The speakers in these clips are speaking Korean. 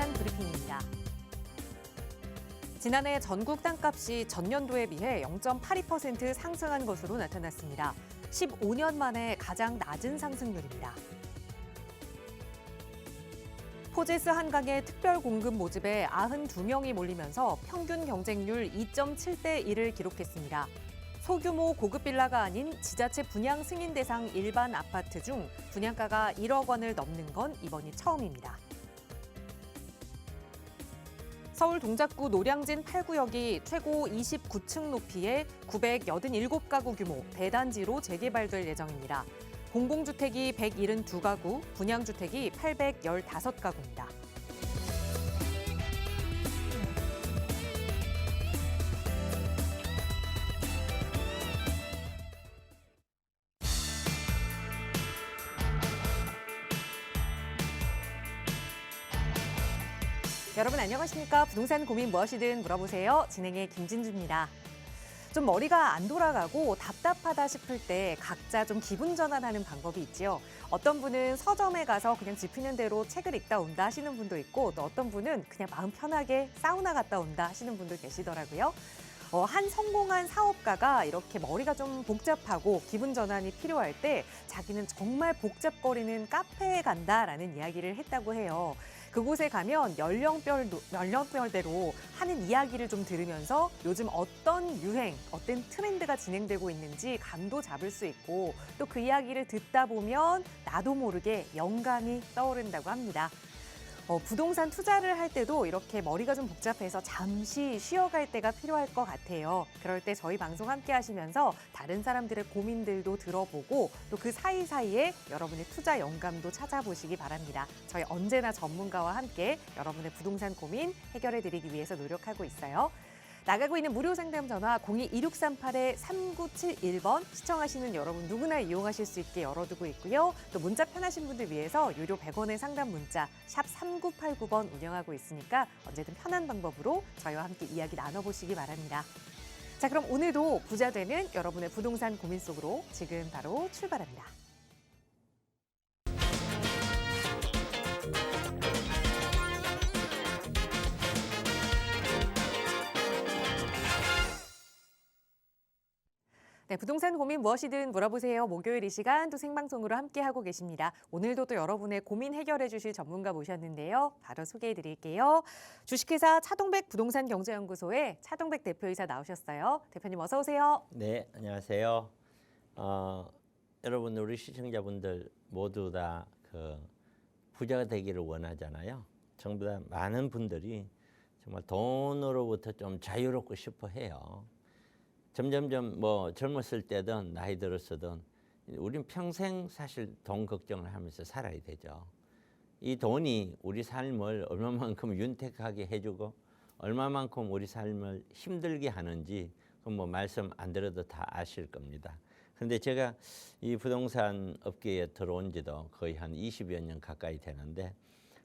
부동산 브리핑입니다. 지난해 전국 땅값이 전년도에 비해 0.82% 상승한 것으로 나타났습니다. 15년 만에 가장 낮은 상승률입니다. 포제스 한강의 특별 공급 모집에 92명이 몰리면서 평균 경쟁률 2.7대 1을 기록했습니다. 소규모 고급 빌라가 아닌 지자체 분양 승인 대상 일반 아파트 중 분양가가 1억 원을 넘는 건 이번이 처음입니다. 서울 동작구 노량진 8구역이 최고 29층 높이의 987가구 규모 대단지로 재개발될 예정입니다. 공공주택이 172가구, 분양주택이 815가구입니다. 여러분 안녕하십니까? 부동산 고민 무엇이든 물어보세요. 진행의 김진주입니다. 좀 머리가 안 돌아가고 답답하다 싶을 때 각자 좀 기분 전환하는 방법이 있지요. 어떤 분은 서점에 가서 그냥 집히는 대로 책을 읽다 온다 하시는 분도 있고 또 어떤 분은 그냥 마음 편하게 사우나 갔다 온다 하시는 분도 계시더라고요. 한 성공한 사업가가 이렇게 머리가 좀 복잡하고 기분 전환이 필요할 때 자기는 정말 복잡거리는 카페에 간다라는 이야기를 했다고 해요. 그곳에 가면 연령별대로 하는 이야기를 좀 들으면서 요즘 어떤 유행, 어떤 트렌드가 진행되고 있는지 감도 잡을 수 있고 또 그 이야기를 듣다 보면 나도 모르게 영감이 떠오른다고 합니다. 부동산 투자를 할 때도 이렇게 머리가 좀 복잡해서 잠시 쉬어갈 때가 필요할 것 같아요. 그럴 때 저희 방송 함께 하시면서 다른 사람들의 고민들도 들어보고 또 그 사이사이에 여러분의 투자 영감도 찾아보시기 바랍니다. 저희 언제나 전문가와 함께 여러분의 부동산 고민 해결해드리기 위해서 노력하고 있어요. 나가고 있는 무료 상담 전화 02-2638-3971번 시청하시는 여러분 누구나 이용하실 수 있게 열어두고 있고요. 또 문자 편하신 분들 위해서 유료 100원의 상담 문자 샵 3989번 운영하고 있으니까 언제든 편한 방법으로 저희와 함께 이야기 나눠보시기 바랍니다. 자, 그럼 오늘도 부자 되는 여러분의 부동산 고민 속으로 지금 바로 출발합니다. 네, 부동산 고민 무엇이든 물어보세요. 목요일 이 시간 또 생방송으로 함께하고 계십니다. 오늘도 또 여러분의 고민 해결해 주실 전문가 모셨는데요. 바로 소개해 드릴게요. 주식회사 차동백 부동산경제연구소의 차동백 대표이사 나오셨어요. 대표님 어서 오세요. 네, 안녕하세요. 여러분 우리 시청자분들 모두 다 부자가 되기를 원하잖아요. 전부 다 많은 분들이 정말 돈으로부터 좀 자유롭고 싶어 해요. 점점점 뭐 젊었을 때든 나이 들었어든 우린 평생 사실 돈 걱정을 하면서 살아야 되죠. 이 돈이 우리 삶을 얼마만큼 윤택하게 해주고 얼마만큼 우리 삶을 힘들게 하는지 그건 뭐 말씀 안 드려도 다 아실 겁니다. 그런데 제가 이 부동산 업계에 들어온 지도 거의 한 20여 년 가까이 되는데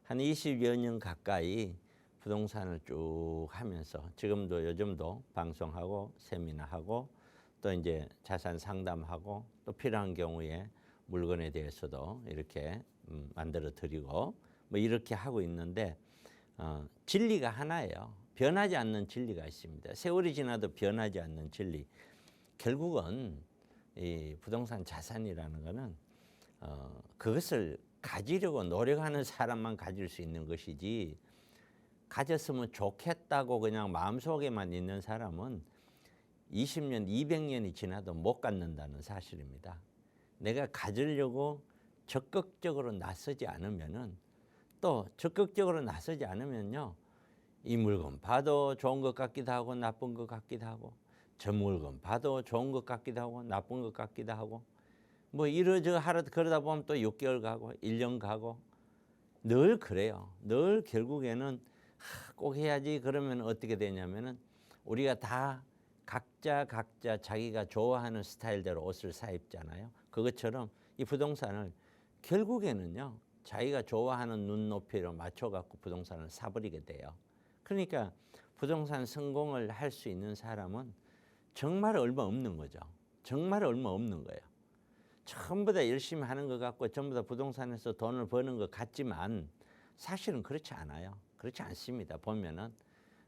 한 20여 년 가까이 부동산을 쭉 하면서 지금도 요즘도 방송하고 세미나하고 또 이제 자산 상담하고 또 필요한 경우에 물건에 대해서도 이렇게 만들어 드리고 뭐 이렇게 하고 있는데 진리가 하나예요. 변하지 않는 진리가 있습니다. 세월이 지나도 변하지 않는 진리. 결국은 이 부동산 자산이라는 거는 그것을 가지려고 노력하는 사람만 가질 수 있는 것이지 가졌으면 좋겠다고 그냥 마음속에만 있는 사람은 20년, 200년이 지나도 못 갖는다는 사실입니다. 내가 가지려고 적극적으로 나서지 않으면은 또 적극적으로 나서지 않으면요. 이 물건 봐도 좋은 것 같기도 하고 나쁜 것 같기도 하고 저 물건 봐도 좋은 것 같기도 하고 나쁜 것 같기도 하고 뭐 이러저러 그러다 보면 또 6개월 가고 1년 가고 늘 그래요. 늘 결국에는 꼭 해야지 그러면 어떻게 되냐면은 우리가 다 각자 자기가 좋아하는 스타일대로 옷을 사 입잖아요. 그것처럼 이 부동산을 결국에는요. 자기가 좋아하는 눈높이로 맞춰갖고 부동산을 사버리게 돼요. 그러니까 부동산 성공을 할 수 있는 사람은 정말 얼마 없는 거죠. 정말 얼마 없는 거예요. 전부 다 열심히 하는 것 같고 전부 다 부동산에서 돈을 버는 것 같지만 사실은 그렇지 않아요. 그렇지 않습니다. 보면은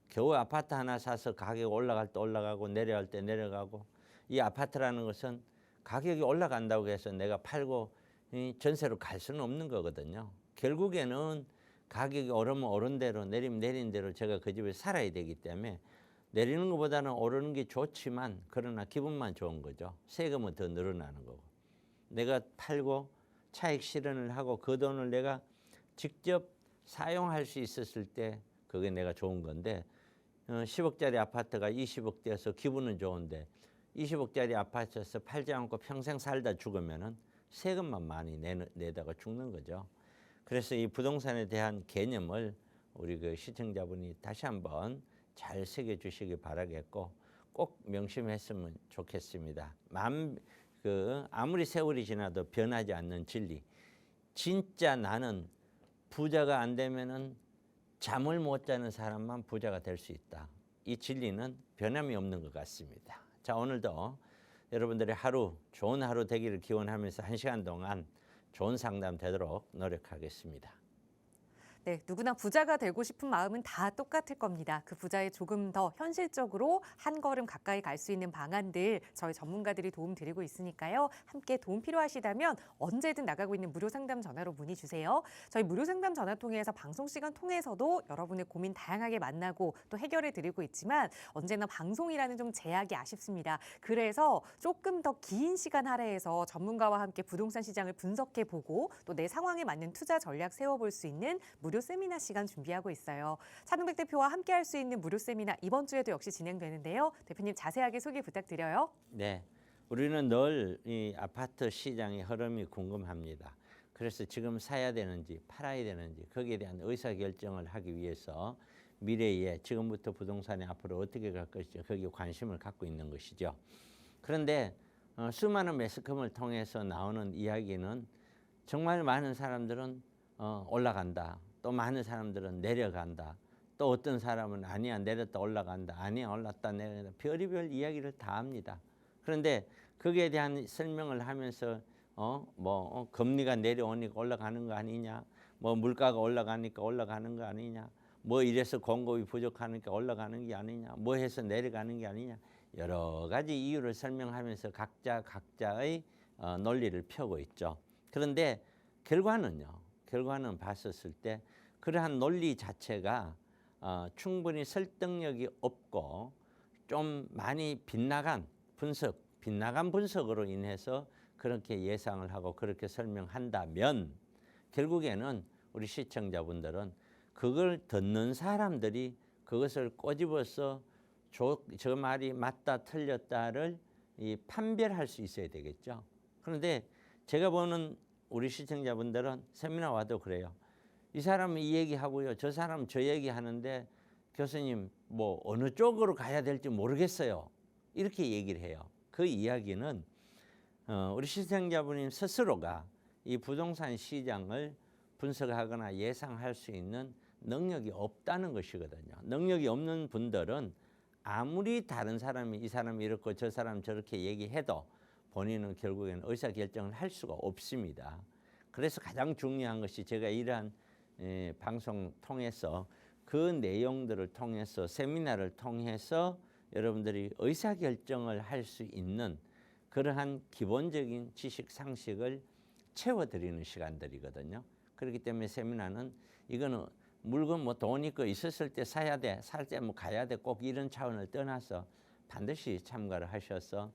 겨우 아파트 하나 사서 가격 올라갈 때 올라가고 내려갈 때 내려가고, 이 아파트라는 것은 가격이 올라간다고 해서 내가 팔고 이 전세로 갈 수는 없는 거거든요. 결국에는 가격이 오르면 오른 대로, 내리면 내린 대로 제가 그 집에 살아야 되기 때문에 내리는 것보다는 오르는 게 좋지만, 그러나 기분만 좋은 거죠. 세금은 더 늘어나는 거고, 내가 팔고 차익 실현을 하고 그 돈을 내가 직접 사용할 수 있었을 때 그게 내가 좋은 건데, 10억짜리 아파트가 20억 돼서 기분은 좋은데 20억짜리 아파트에서 팔지 않고 평생 살다 죽으면은 세금만 많이 내다가 죽는 거죠. 그래서 이 부동산에 대한 개념을 우리 그 시청자분이 다시 한번 잘 새겨주시기 바라겠고, 꼭 명심했으면 좋겠습니다. 아무리 세월이 지나도 변하지 않는 진리. 진짜 나는 부자가 안 되면은 잠을 못 자는 사람만 부자가 될 수 있다. 이 진리는 변함이 없는 것 같습니다. 자, 오늘도 여러분들의 하루, 좋은 하루 되기를 기원하면서 1시간 동안 좋은 상담 되도록 노력하겠습니다. 네, 누구나 부자가 되고 싶은 마음은 다 똑같을 겁니다. 그 부자에 조금 더 현실적으로 한 걸음 가까이 갈 수 있는 방안들 저희 전문가들이 도움 드리고 있으니까요. 함께 도움 필요하시다면 언제든 나가고 있는 무료 상담 전화로 문의 주세요. 저희 무료 상담 전화 통해서 방송 시간 통해서도 여러분의 고민 다양하게 만나고 또 해결해 드리고 있지만, 언제나 방송이라는 좀 제약이 아쉽습니다. 그래서 조금 더 긴 시간 할애해서 전문가와 함께 부동산 시장을 분석해 보고 또 내 상황에 맞는 투자 전략 세워볼 수 있는 무료 세미나 시간 준비하고 있어요. 차동백 대표와 함께 할 수 있는 무료 세미나 이번 주에도 역시 진행되는데요. 대표님 자세하게 소개 부탁드려요. 네, 우리는 늘 이 아파트 시장의 흐름이 궁금합니다. 그래서 지금 사야 되는지 팔아야 되는지 거기에 대한 의사결정을 하기 위해서 미래에 지금부터 부동산이 앞으로 어떻게 갈 것인지 거기에 관심을 갖고 있는 것이죠. 그런데 수많은 매스컴을 통해서 나오는 이야기는 정말 많은 사람들은 올라간다. 또 많은 사람들은 내려간다. 또 어떤 사람은 아니야 내렸다 올라간다. 아니야 올랐다 내렸다. 별의별 이야기를 다 합니다. 그런데 거기에 대한 설명을 하면서 금리가 내려오니까 올라가는 거 아니냐. 뭐 물가가 올라가니까 올라가는 거 아니냐. 뭐 이래서 공급이 부족하니까 올라가는 게 아니냐. 뭐 해서 내려가는 게 아니냐. 여러 가지 이유를 설명하면서 각자의 논리를 펴고 있죠. 그런데 결과는 봤었을 때 그러한 논리 자체가 충분히 설득력이 없고 좀 많이 빗나간 분석으로 인해서 그렇게 예상을 하고 그렇게 설명한다면, 결국에는 우리 시청자분들은 그걸 듣는 사람들이 그것을 꼬집어서 저 말이 맞다 틀렸다를 판별할 수 있어야 되겠죠. 그런데 제가 보는 우리 시청자분들은 세미나 와도 그래요. 이 사람은 이 얘기하고요, 저 사람은 저 얘기하는데 교수님 뭐 어느 쪽으로 가야 될지 모르겠어요. 이렇게 얘기를 해요. 그 이야기는 우리 시청자분님 스스로가 이 부동산 시장을 분석하거나 예상할 수 있는 능력이 없다는 것이거든요. 능력이 없는 분들은 아무리 다른 사람이 이 사람이 이렇고 저 사람 저렇게 얘기해도 본인은 결국에는 의사결정을 할 수가 없습니다. 그래서 가장 중요한 것이 제가 이러한 방송 통해서 그 내용들을 통해서 세미나를 통해서 여러분들이 의사결정을 할 수 있는 그러한 기본적인 지식 상식을 채워드리는 시간들이거든요. 그렇기 때문에 세미나는 이거는 물건 뭐 돈 있고 있었을 때 사야 돼, 살 때 뭐 가야 돼, 꼭 이런 차원을 떠나서 반드시 참가를 하셔서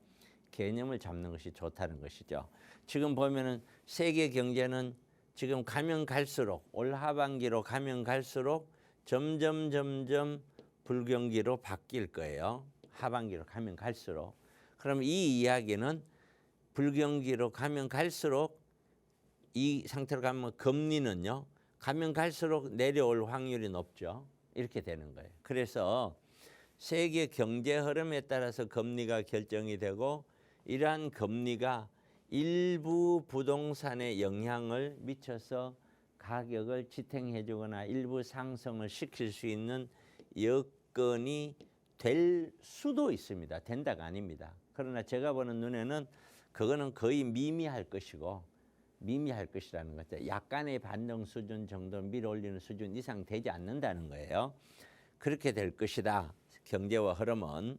개념을 잡는 것이 좋다는 것이죠. 지금 보면은 세계 경제는 지금 가면 갈수록 올 하반기로 가면 갈수록 점점 불경기로 바뀔 거예요. 하반기로 가면 갈수록. 그럼 이 이야기는 불경기로 가면 갈수록 이 상태로 가면 금리는요, 가면 갈수록 내려올 확률이 높죠. 이렇게 되는 거예요. 그래서 세계 경제 흐름에 따라서 금리가 결정이 되고, 이러한 금리가 일부 부동산에 영향을 미쳐서 가격을 지탱해 주거나 일부 상승을 시킬 수 있는 여건이 될 수도 있습니다. 된다가 아닙니다. 그러나 제가 보는 눈에는 그거는 거의 미미할 것이고, 미미할 것이라는 거죠. 약간의 반등 수준 정도 밀어 올리는 수준 이상 되지 않는다는 거예요. 그렇게 될 것이다. 경제와 흐름은.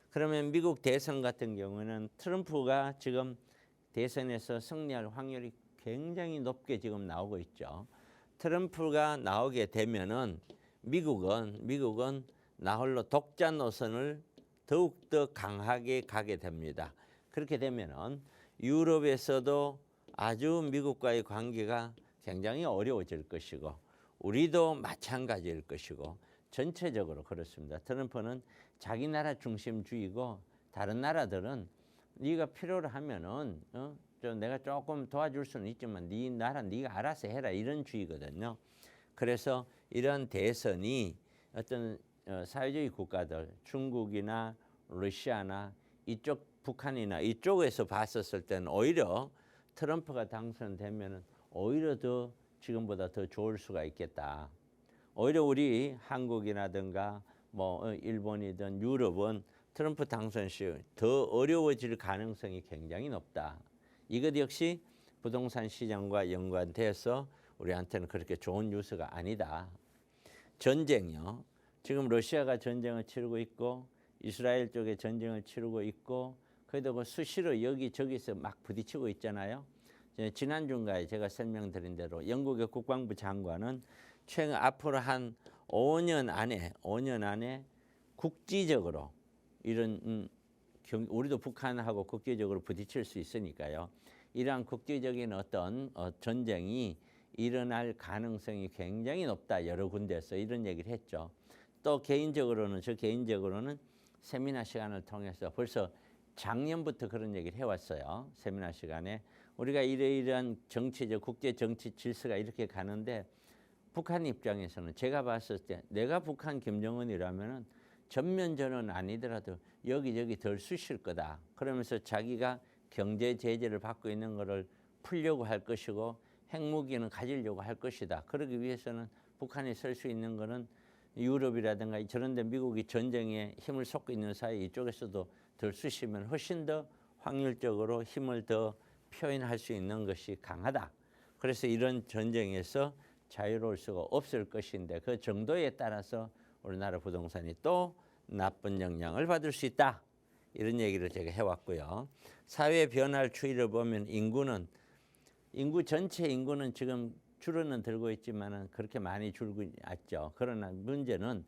그러면 미국 대선 같은 경우는 트럼프가 지금 대선에서 승리할 확률이 굉장히 높게 지금 나오고 있죠. 트럼프가 나오게 되면은 미국은 나홀로 독자 노선을 더욱더 강하게 가게 됩니다. 그렇게 되면은 유럽에서도 아주 미국과의 관계가 굉장히 어려워질 것이고 우리도 마찬가지일 것이고 전체적으로 그렇습니다. 트럼프는 자기 나라 중심주의고 다른 나라들은 네가 필요로 하면은 내가 조금 도와줄 수는 있지만 네 나라 네가 알아서 해라 이런 주의거든요. 그래서 이런 대선이 어떤 사회주의 국가들 중국이나 러시아나 이쪽 북한이나 이쪽에서 봤었을 때는 오히려 트럼프가 당선되면은 오히려 더 지금보다 더 좋을 수가 있겠다. 오히려 우리 한국이라든가 뭐 일본이든 유럽은 트럼프 당선 시 더 어려워질 가능성이 굉장히 높다. 이것 역시 부동산 시장과 연관돼서 우리한테는 그렇게 좋은 뉴스가 아니다. 전쟁요. 지금 러시아가 전쟁을 치르고 있고 이스라엘 쪽에 전쟁을 치르고 있고 그래도 그 수시로 여기저기서 막 부딪히고 있잖아요. 지난주인가에 제가 설명드린 대로 영국의 국방부 장관은 최근 앞으로 한 5년 안에 국지적으로 이런 우리도 북한하고 국제적으로 부딪힐 수 있으니까요. 이러한 국제적인 어떤 전쟁이 일어날 가능성이 굉장히 높다. 여러 군데에서 이런 얘기를 했죠. 또 개인적으로는 세미나 시간을 통해서 벌써 작년부터 그런 얘기를 해왔어요. 세미나 시간에 우리가 이러이러한 정치적 국제 정치 질서가 이렇게 가는데 북한 입장에서는 제가 봤을 때 내가 북한 김정은이라면은 전면전은 아니더라도 여기저기 덜 쑤실 거다. 그러면서 자기가 경제 제재를 받고 있는 거를 풀려고 할 것이고 핵무기는 가지려고 할 것이다. 그러기 위해서는 북한이 설 수 있는 거는 유럽이라든가 저런 데 미국이 전쟁에 힘을 쏟고 있는 사이 이쪽에서도 덜 쑤시면 훨씬 더 확률적으로 힘을 더 표현할 수 있는 것이 강하다. 그래서 이런 전쟁에서 자유로울 수가 없을 것인데 그 정도에 따라서 우리나라 부동산이 또 나쁜 영향을 받을 수 있다. 이런 얘기를 제가 해왔고요. 사회 변화를 추이를 보면 전체 인구는 지금 줄어는 들고 있지만은 그렇게 많이 줄고 있죠. 그러나 문제는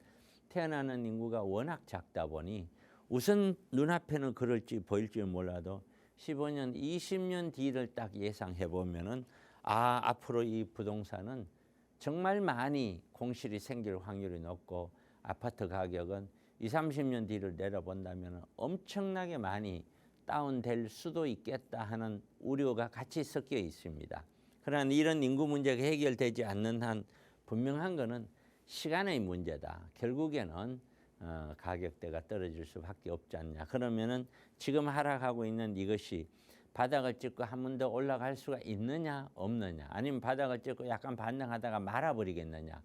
태어나는 인구가 워낙 작다 보니 우선 눈앞에는 그럴지 보일지 몰라도 15년, 20년 뒤를 딱 예상해 보면은 앞으로 이 부동산은 정말 많이 공실이 생길 확률이 높고 아파트 가격은 20, 30년 뒤를 내려본다면 엄청나게 많이 다운될 수도 있겠다 하는 우려가 같이 섞여 있습니다. 그러나 이런 인구 문제가 해결되지 않는 한 분명한 것은 시간의 문제다. 결국에는 가격대가 떨어질 수밖에 없지 않냐. 그러면은 지금 하락하고 있는 이것이 바닥을 찍고 한 번 더 올라갈 수가 있느냐 없느냐, 아니면 바닥을 찍고 약간 반등하다가 말아버리겠느냐,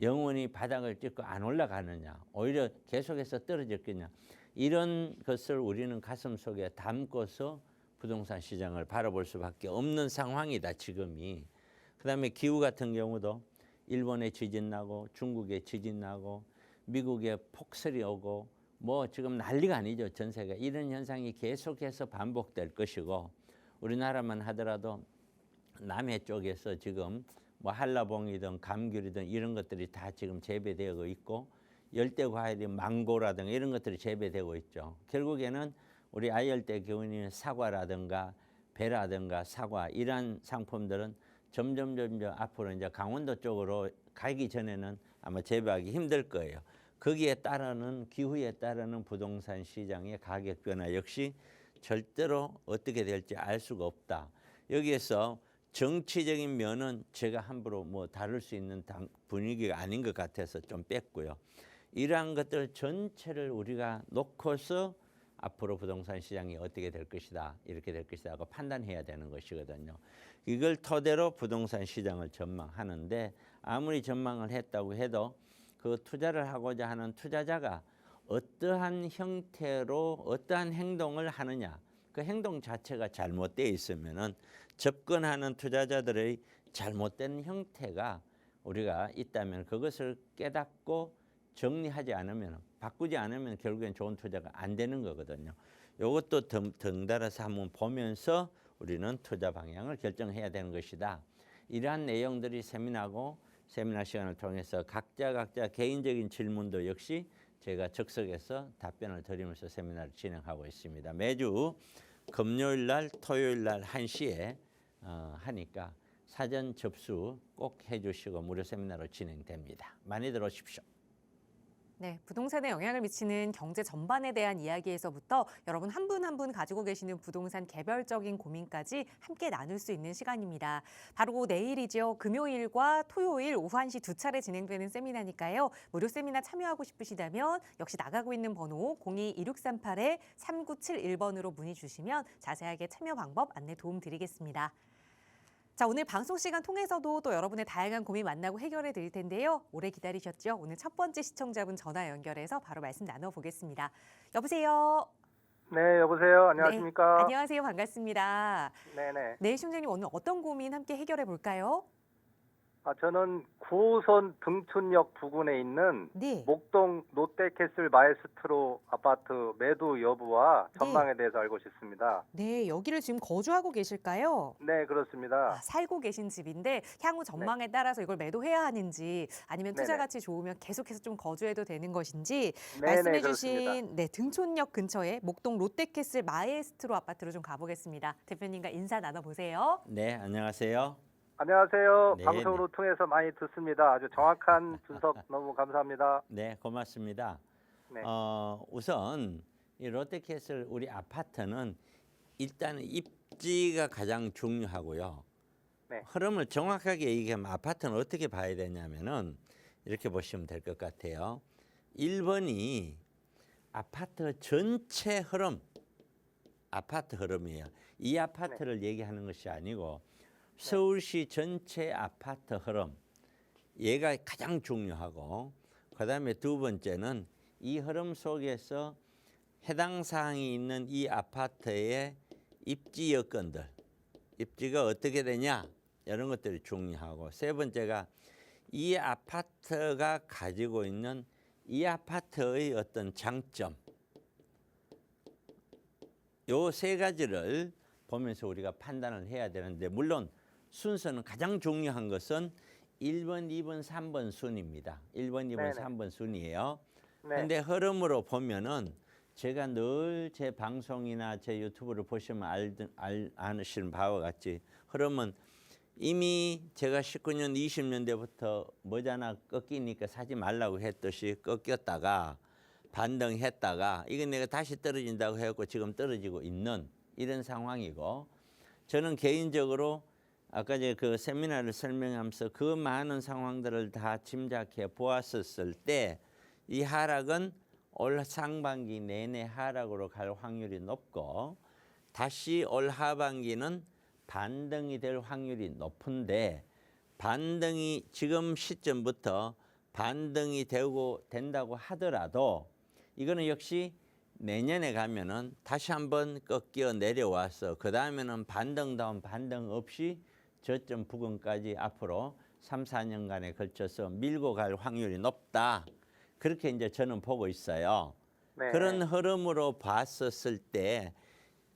영원히 바닥을 찍고 안 올라가느냐, 오히려 계속해서 떨어졌겠냐, 이런 것을 우리는 가슴속에 담고서 부동산 시장을 바라볼 수밖에 없는 상황이다 지금이. 그다음에 기후 같은 경우도 일본에 지진 나고 중국에 지진 나고 미국에 폭설이 오고 뭐 지금 난리가 아니죠. 전 세계 이런 현상이 계속해서 반복될 것이고, 우리나라만 하더라도 남해 쪽에서 지금 뭐 한라봉이든 감귤이든 이런 것들이 다 지금 재배되고 있고, 열대과일인 망고라든가 이런 것들이 재배되고 있죠. 결국에는 우리 아열대 기온인 사과라든가 배라든가 사과 이런 상품들은 점점 앞으로 이제 강원도 쪽으로 가기 전에는 아마 재배하기 힘들 거예요. 거기에 따르는 기후에 따르는 부동산 시장의 가격 변화 역시 절대로 어떻게 될지 알 수가 없다. 여기에서 정치적인 면은 제가 함부로 뭐 다룰 수 있는 분위기가 아닌 것 같아서 좀 뺐고요. 이러한 것들 전체를 우리가 놓고서 앞으로 부동산 시장이 어떻게 될 것이다, 이렇게 될 것이다 하고 판단해야 되는 것이거든요. 이걸 토대로 부동산 시장을 전망하는데, 아무리 전망을 했다고 해도 그 투자를 하고자 하는 투자자가 어떠한 형태로 어떠한 행동을 하느냐, 그 행동 자체가 잘못되어 있으면은 접근하는 투자자들의 잘못된 형태가 우리가 있다면 그것을 깨닫고 정리하지 않으면, 바꾸지 않으면 결국엔 좋은 투자가 안 되는 거거든요. 이것도 덩달아서 한번 보면서 우리는 투자 방향을 결정해야 되는 것이다. 이러한 내용들이 세미나 시간을 통해서 각자 개인적인 질문도 역시 제가 적석해서 답변을 드리면서 세미나를 진행하고 있습니다. 매주 금요일 날, 토요일 날 1시에 하니까 사전 접수 꼭 해주시고 무료 세미나로 진행됩니다. 많이 들어오십시오. 네, 부동산에 영향을 미치는 경제 전반에 대한 이야기에서부터 여러분 한 분 한 분 가지고 계시는 부동산 개별적인 고민까지 함께 나눌 수 있는 시간입니다. 바로 내일이죠. 금요일과 토요일 오후 1시 두 차례 진행되는 세미나니까요. 무료 세미나 참여하고 싶으시다면 역시 나가고 있는 번호 02-2638-3971번으로 문의 주시면 자세하게 참여 방법 안내 도움 드리겠습니다. 자, 오늘 방송 시간 통해서도 또 여러분의 다양한 고민 만나고 해결해 드릴 텐데요. 오래 기다리셨죠? 오늘 첫 번째 시청자분 전화 연결해서 바로 말씀 나눠보겠습니다. 여보세요? 네, 여보세요. 안녕하십니까? 네, 안녕하세요. 반갑습니다. 네네. 네, 시청자님 오늘 어떤 고민 함께 해결해 볼까요? 저는 9호선 등촌역 부근에 있는 네. 목동 롯데캐슬 마에스트로 아파트 매도 여부와 전망에 대해서 알고 싶습니다. 네, 여기를 지금 거주하고 계실까요? 네, 그렇습니다. 살고 계신 집인데 향후 전망에 따라서 이걸 매도해야 하는지 아니면 투자 네네. 가치 좋으면 계속해서 좀 거주해도 되는 것인지 네네, 말씀해 그렇습니다. 주신 등촌역 근처에 목동 롯데캐슬 마에스트로 아파트로 좀 가보겠습니다. 대표님과 인사 나눠보세요. 네, 안녕하세요. 안녕하세요. 네, 방송으로 통해서 많이 듣습니다. 아주 정확한 분석 너무 감사합니다. 네, 고맙습니다. 네. 우선 이 롯데캐슬 우리 아파트는 일단 입지가 가장 중요하고요. 네. 흐름을 정확하게 얘기하면 아파트는 어떻게 봐야 되냐면은 이렇게 보시면 될 것 같아요. 1번이 아파트 전체 흐름, 아파트 흐름이에요. 이 아파트를 얘기하는 것이 아니고 서울시 전체 아파트 흐름, 얘가 가장 중요하고, 그다음에 두 번째는 이 흐름 속에서 해당 사항이 있는 이 아파트의 입지 여건들, 입지가 어떻게 되냐 이런 것들이 중요하고, 세 번째가 이 아파트가 가지고 있는 이 아파트의 어떤 장점, 요 세 가지를 보면서 우리가 판단을 해야 되는데, 물론 순서는 가장 중요한 것은 1번, 2번, 3번 순입니다. 1번, 2번, 네네. 3번 순이에요. 네. 그런데 흐름으로 보면은 제가 늘 제 방송이나 제 유튜브를 보시면 아시는 바와 같이 흐름은 이미 제가 19년, 20년대부터 머지않아 꺾이니까 사지 말라고 했듯이 꺾였다가 반등했다가 이건 내가 다시 떨어진다고 해갖고 지금 떨어지고 있는 이런 상황이고, 저는 개인적으로 아까 이제 그 세미나를 설명하면서 그 많은 상황들을 다 짐작해 보았었을 때 이 하락은 올 상반기 내내 하락으로 갈 확률이 높고, 다시 올 하반기는 반등이 될 확률이 높은데, 반등이 지금 시점부터 반등이 된다고 하더라도 이거는 역시 내년에 가면은 다시 한번 꺾여 내려와서 그 다음에는 반등다운 반등 없이 저점 부근까지 앞으로 3, 4년간에 걸쳐서 밀고 갈 확률이 높다. 그렇게 이제 저는 보고 있어요. 네. 그런 흐름으로 봤었을 때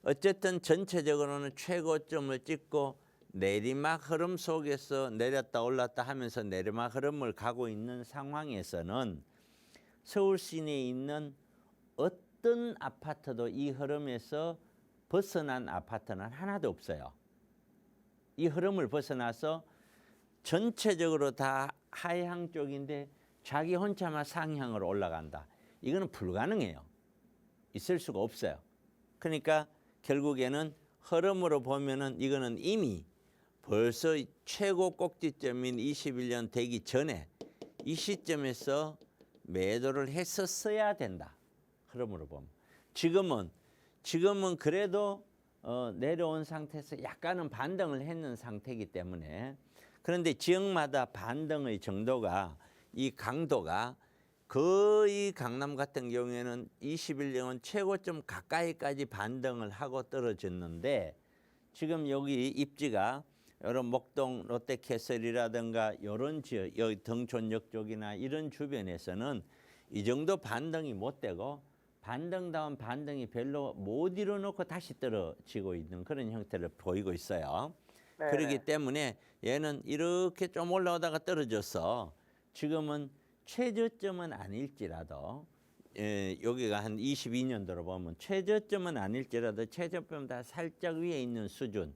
어쨌든 전체적으로는 최고점을 찍고 내리막 흐름 속에서 내렸다 올랐다 하면서 내리막 흐름을 가고 있는 상황에서는 서울 시내에 있는 어떤 아파트도 이 흐름에서 벗어난 아파트는 하나도 없어요. 이 흐름을 벗어나서 전체적으로 다 하향 쪽인데 자기 혼자만 상향으로 올라간다. 이거는 불가능해요. 있을 수가 없어요. 그러니까 결국에는 흐름으로 보면은 이거는 이미 벌써 최고 꼭지점인 21년 되기 전에 이 시점에서 매도를 했었어야 된다. 흐름으로 보면. 지금은 그래도 내려온 상태에서 약간은 반등을 했는 상태이기 때문에, 그런데 지역마다 반등의 정도가, 이 강도가 거의 강남 같은 경우에는 21년은 최고점 가까이까지 반등을 하고 떨어졌는데, 지금 여기 입지가 이런 목동 롯데캐슬이라든가 이런 지역, 여기 등촌역 쪽이나 이런 주변에서는 이 정도 반등이 못 되고 반등다운 반등이 별로 못 이뤄놓고 다시 떨어지고 있는 그런 형태를 보이고 있어요. 네. 그렇기 때문에 얘는 이렇게 좀 올라오다가 떨어져서 지금은 최저점은 아닐지라도 여기가 한 22년도로 보면 최저점은 아닐지라도 최저점보다 살짝 위에 있는 수준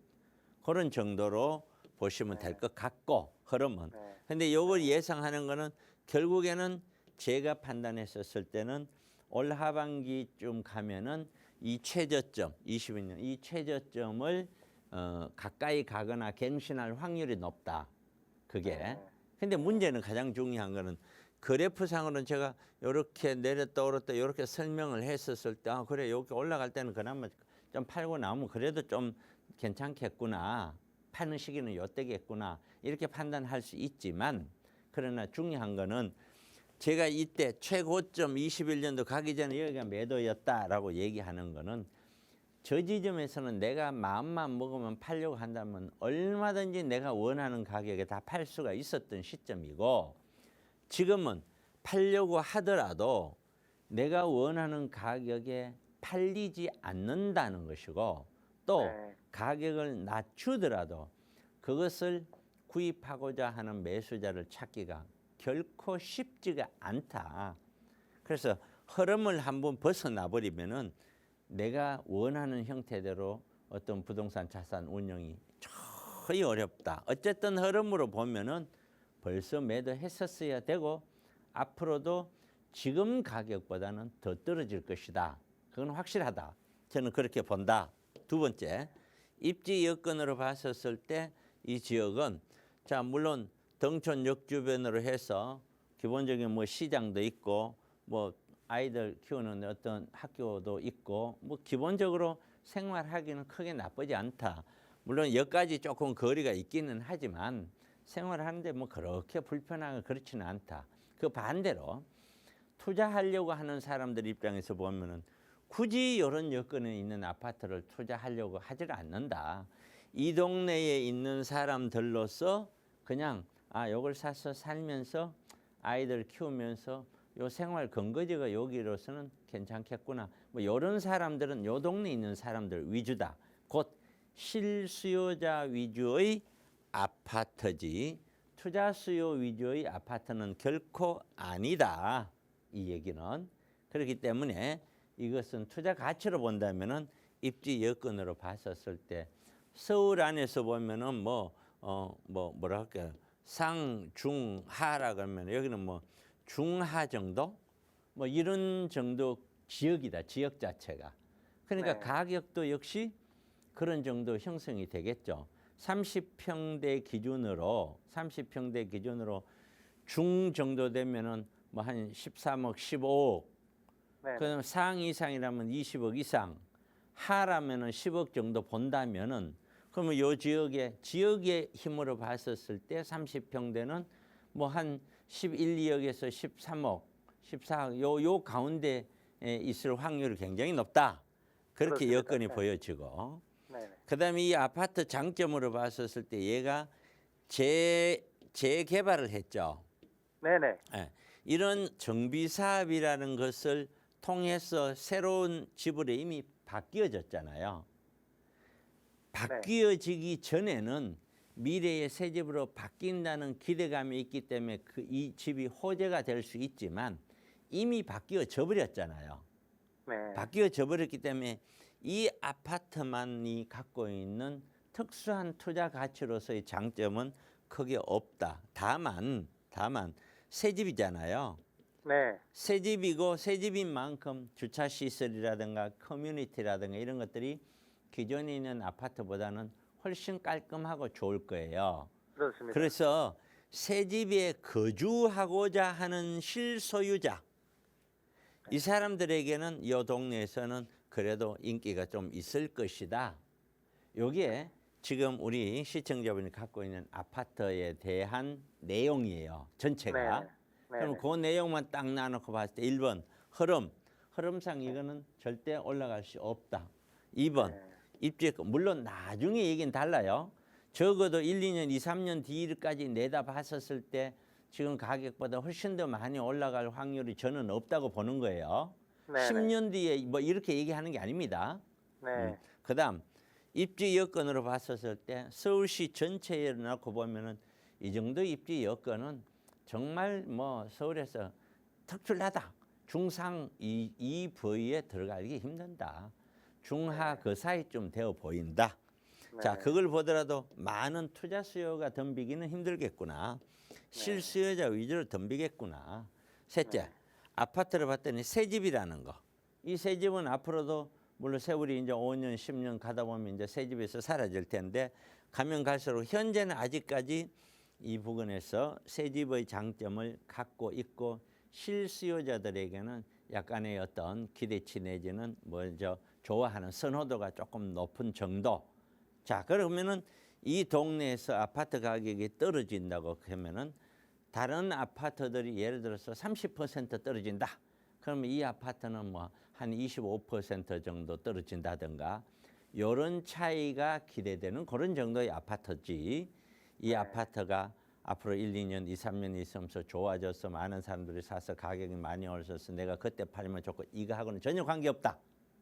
그런 정도로 보시면 될 것 같고 흐름은. 네. 근데 요걸 예상하는 거는 결국에는 제가 판단했었을 때는 올 하반기쯤 가면은 이 최저점 22년 이 최저점을 가까이 가거나 갱신할 확률이 높다. 그게. 네. 근데 문제는 가장 중요한 거는 그래프상으로는 제가 이렇게 내렸다 오르다 이렇게 설명을 했었을 때 아, 그래 여기 올라갈 때는 그나마 좀 팔고 나오면 그래도 좀 괜찮겠구나. 파는 시기는 요때겠구나. 이렇게 판단할 수 있지만 그러나 중요한 거는 제가 이때 최고점 21년도 가기 전에 여기가 매도였다라고 얘기하는 거는 저 지점에서는 내가 마음만 먹으면 팔려고 한다면 얼마든지 내가 원하는 가격에 다 팔 수가 있었던 시점이고 지금은 팔려고 하더라도 내가 원하는 가격에 팔리지 않는다는 것이고 또 네. 가격을 낮추더라도 그것을 구입하고자 하는 매수자를 찾기가 결코 쉽지가 않다. 그래서 흐름을 한번 벗어나 버리면은 내가 원하는 형태대로 어떤 부동산 자산 운영이 거의 어렵다. 어쨌든 흐름으로 보면은 벌써 매도했었어야 되고 앞으로도 지금 가격보다는 더 떨어질 것이다. 그건 확실하다. 저는 그렇게 본다. 두 번째, 입지 여건으로 봤었을 때 이 지역은 자 물론 등촌역 주변으로 해서 기본적인 뭐 시장도 있고 뭐 아이들 키우는 어떤 학교도 있고 뭐 기본적으로 생활하기는 크게 나쁘지 않다. 물론 역까지 조금 거리가 있기는 하지만 생활하는데 뭐 그렇게 불편하고 그렇지는 않다. 그 반대로 투자하려고 하는 사람들 입장에서 보면은 굳이 이런 여건에 있는 아파트를 투자하려고 하질 않는다. 이 동네에 있는 사람들로서 그냥 아 요걸 사서 살면서 아이들 키우면서 요 생활 근거지가 여기로서는 괜찮겠구나. 뭐 이런 사람들은 요 동네에 있는 사람들 위주다. 곧 실수요자 위주의 아파트지 투자 수요 위주의 아파트는 결코 아니다. 이 얘기는. 그렇기 때문에 이것은 투자 가치로 본다면은 입지 여건으로 봤었을 때 서울 안에서 보면은 뭐라 할까요? 상, 중, 하라 그러면 여기는 뭐 중하 정도? 뭐 이런 정도 지역이다. 지역 자체가. 그러니까 네. 가격도 역시 그런 정도 형성이 되겠죠. 30평대 기준으로 중 정도 되면은 뭐 한 13억, 15억. 네. 그다음 상 이상이라면 20억 이상. 하라면은 10억 정도 본다면은 그러면 요 지역의 힘으로 봤었을 때 30평대는 뭐 한 11, 2억에서 13억, 14억 요 가운데에 있을 확률이 굉장히 높다. 그렇게 그렇습니다. 여건이 네. 보여지고 네. 그다음에 이 아파트 장점으로 봤었을 때 얘가 재개발을 했죠. 네네. 예. 이런 정비 사업이라는 것을 통해서 새로운 지불에 이미 바뀌어졌잖아요. 바뀌어지기 전에는 미래의 새 집으로 바뀐다는 기대감이 있기 때문에 이 집이 호재가 될 수 있지만 이미 바뀌어져 버렸잖아요. 네. 바뀌어져 버렸기 때문에 이 아파트만이 갖고 있는 특수한 투자 가치로서의 장점은 크게 없다. 다만 새 집이잖아요. 네. 새 집이고 새 집인 만큼 주차 시설이라든가 커뮤니티라든가 이런 것들이 기존에 있는 아파트보다는 훨씬 깔끔하고 좋을 거예요. 그렇습니다. 그래서 새 집에 거주하고자 하는 실소유자 이 사람들에게는 이 동네에서는 그래도 인기가 좀 있을 것이다. 요게 지금 우리 시청자분이 갖고 있는 아파트에 대한 내용이에요. 전체가. 네. 그럼 네. 그 내용만 딱 나눠서 봤을 때 1번 흐름상 이거는 절대 올라갈 수 없다. 2번 네. 입주권 물론 나중에 얘기는 달라요. 적어도 1, 2년, 2, 3년 뒤까지 내다봤었을 때 지금 가격보다 훨씬 더 많이 올라갈 확률이 저는 없다고 보는 거예요. 네. 10년 뒤에 뭐 이렇게 얘기하는 게 아닙니다. 네. 그다음 입주 여건으로 봤었을 때 서울시 전체에 놓고 보면은 이 정도 입주 여건은 정말 뭐 서울에서 특출나다. 중상 이 부위에 들어가기 힘든다. 중하 그 사이쯤 되어 보인다. 네. 자, 그걸 보더라도 많은 투자 수요가 덤비기는 힘들겠구나. 실수요자 위주로 덤비겠구나. 셋째, 네. 아파트를 봤더니 새 집이라는 거. 이 새 집은 앞으로도 물론 세월이 이제 5년, 10년 가다 보면 이제 새 집에서 사라질 텐데 가면 갈수록 현재는 아직까지 이 부근에서 새 집의 장점을 갖고 있고 실수요자들에게는 약간의 어떤 기대치 내지는 먼저 좋아하는 선호도가 조금 높은 정도. 자, 그러면은 이 동네에서 아파트 가격이 떨어진다고 하면은 다른 아파트들이 예를 들어서 30% 떨어진다. 그러면 이 아파트는 뭐 한 25% 정도 떨어진다든가 이런 차이가 기대되는 그런 정도의 아파트지. 이 아파트가 앞으로 1, 2년, 2, 3년 있으면서 좋아져서 많은 사람들이 사서 가격이 많이 올라서 내가 그때 팔면 좋고 이거하고는 전혀 관계없다.